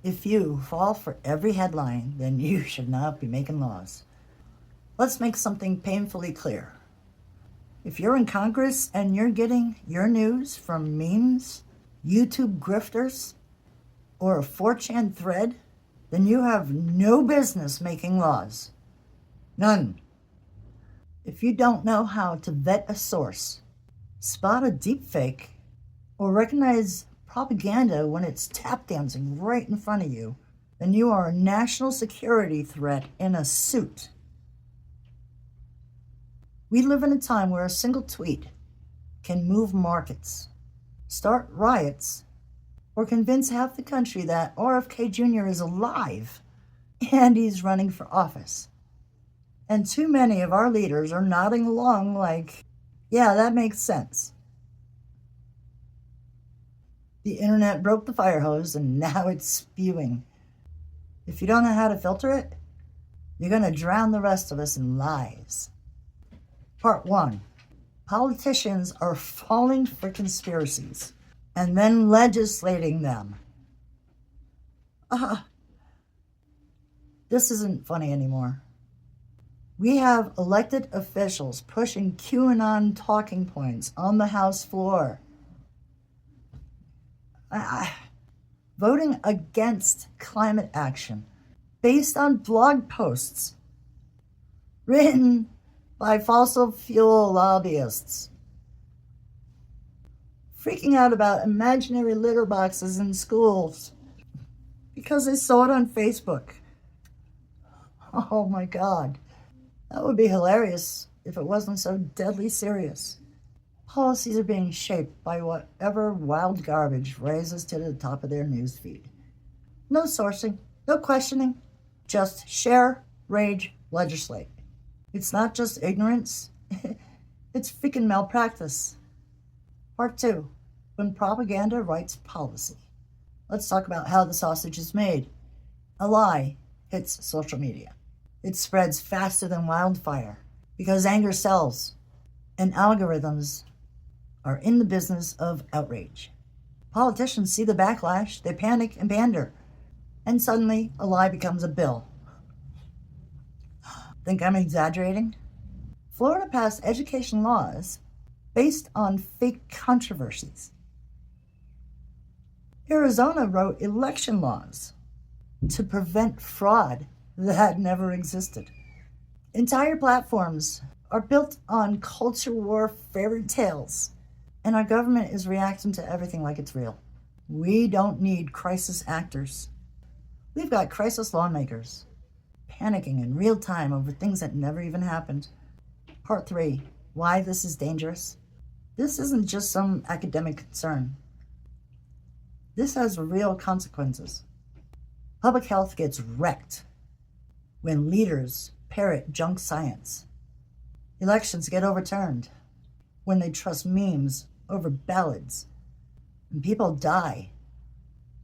If you fall for every headline, then you should not be making laws. Let's make something painfully clear. If you're in Congress and you're getting your news from memes, YouTube grifters, or a 4chan thread, then you have no business making laws. None. If you don't know how to vet a source, spot a deepfake, or recognize propaganda when it's tap dancing right in front of you, then you are a national security threat in a suit. We live in a time where a single tweet can move markets, start riots, or convince half the country that RFK Jr. is alive and he's running for office. And too many of our leaders are nodding along like, yeah, that makes sense. The internet broke the fire hose and now it's spewing. If you don't know how to filter it, you're going to drown the rest of us in lies. Part 1. Politicians are falling for conspiracies and then legislating them. This isn't funny anymore. We have elected officials pushing QAnon talking points on the House floor. Voting against climate action based on blog posts written by fossil fuel lobbyists. Freaking out about imaginary litter boxes in schools because they saw it on Facebook. Oh my God. That would be hilarious if it wasn't so deadly serious. Policies are being shaped by whatever wild garbage rises to the top of their newsfeed. No sourcing, no questioning, just share, rage, legislate. It's not just ignorance, it's freaking malpractice. Part 2, when propaganda writes policy. Let's talk about how the sausage is made. A lie hits social media. It spreads faster than wildfire because anger sells, and algorithms are in the business of outrage. Politicians see the backlash, they panic and pander, and suddenly a lie becomes a bill. Think I'm exaggerating? Florida passed education laws based on fake controversies. Arizona wrote election laws to prevent fraud that never existed. Entire platforms are built on culture war fairy tales, and our government is reacting to everything like it's real. We don't need crisis actors. We've got crisis lawmakers panicking in real time over things that never even happened. Part 3, why this is dangerous. This isn't just some academic concern. This has real consequences. Public health gets wrecked when leaders parrot junk science. Elections get overturned when they trust memes over ballads. And people die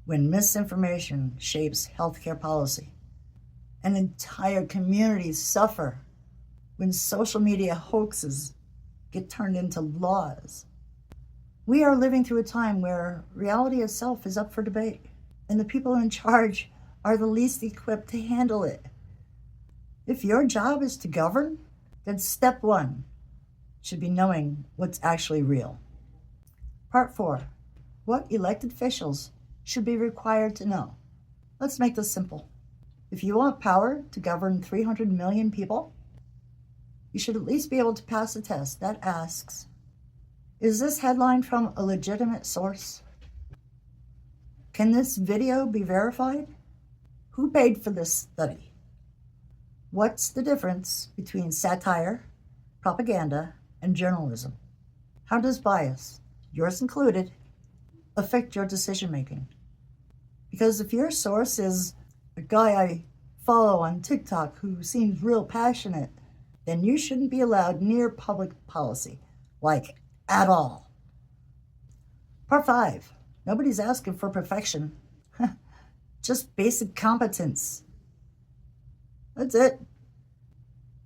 when misinformation shapes healthcare policy. And entire communities suffer when social media hoaxes get turned into laws. We are living through a time where reality itself is up for debate, and the people in charge are the least equipped to handle it. If your job is to govern, then step 1 should be knowing what's actually real. Part 4, what elected officials should be required to know. Let's make this simple. If you want power to govern 300 million people, you should at least be able to pass a test that asks, is this headline from a legitimate source? Can this video be verified? Who paid for this study? What's the difference between satire, propaganda, and journalism? How does bias, yours included, affect your decision-making? Because if your source is a guy I follow on TikTok who seems real passionate, then you shouldn't be allowed near public policy, like at all. Part 5, nobody's asking for perfection, just basic competence. That's it.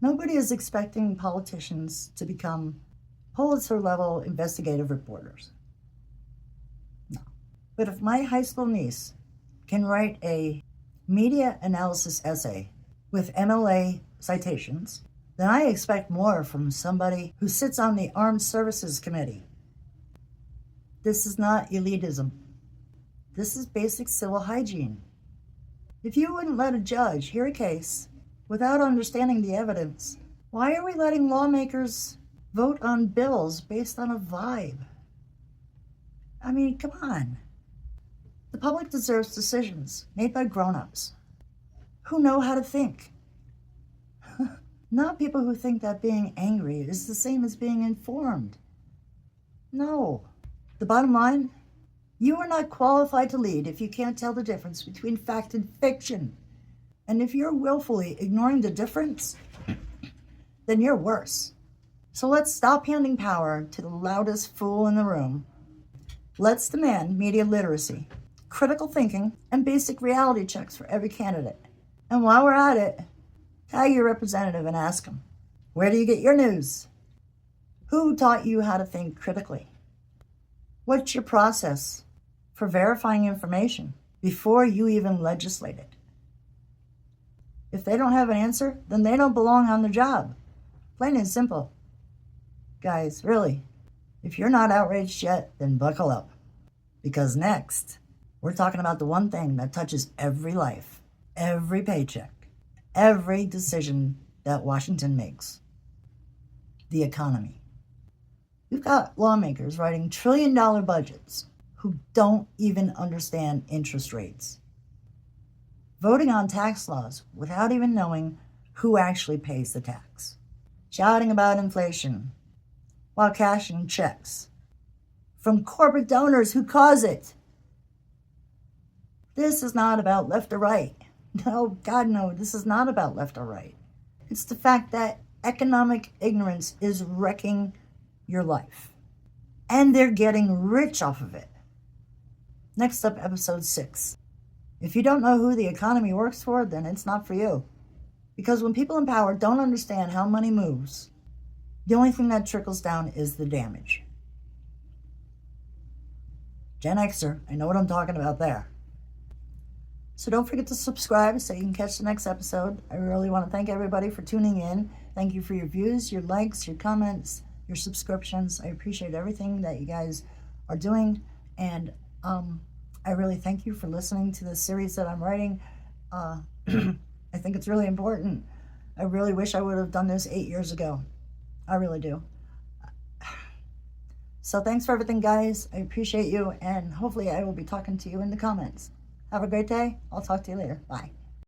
Nobody is expecting politicians to become Pulitzer-level investigative reporters. No. But if my high school niece can write a media analysis essay with MLA citations, then I expect more from somebody who sits on the Armed Services Committee. This is not elitism. This is basic civil hygiene. If you wouldn't let a judge hear a case without understanding the evidence, why are we letting lawmakers vote on bills based on a vibe? I mean, come on. The public deserves decisions made by grown-ups who know how to think. Not people who think that being angry is the same as being informed. No. The bottom line, you are not qualified to lead if you can't tell the difference between fact and fiction. And if you're willfully ignoring the difference, then you're worse. So let's stop handing power to the loudest fool in the room. Let's demand media literacy, critical thinking, and basic reality checks for every candidate. And while we're at it, tag your representative and ask them, where do you get your news? Who taught you how to think critically? What's your process for verifying information before you even legislate it? If they don't have an answer, then they don't belong on the job. Plain and simple. Guys, really, if you're not outraged yet, then buckle up. Because next, we're talking about the one thing that touches every life, every paycheck, every decision that Washington makes. The economy. We've got lawmakers writing trillion-dollar budgets who don't even understand interest rates. Voting on tax laws without even knowing who actually pays the tax. Shouting about inflation while cashing checks from corporate donors who cause it. This is not about left or right. No, God, no, this is not about left or right. It's the fact that economic ignorance is wrecking your life. And they're getting rich off of it. Next up, episode 6. If you don't know who the economy works for, then it's not for you. Because when people in power don't understand how money moves, the only thing that trickles down is the damage. Gen Xer, I know what I'm talking about there. So don't forget to subscribe so you can catch the next episode. I really want to thank everybody for tuning in. Thank you for your views, your likes, your comments, your subscriptions. I appreciate everything that you guys are doing. And I really thank you for listening to this series that I'm writing. I think it's really important. I really wish I would have done this 8 years ago. I really do. So thanks for everything, guys. I appreciate you, and hopefully I will be talking to you in the comments. Have a great day. I'll talk to you later. Bye.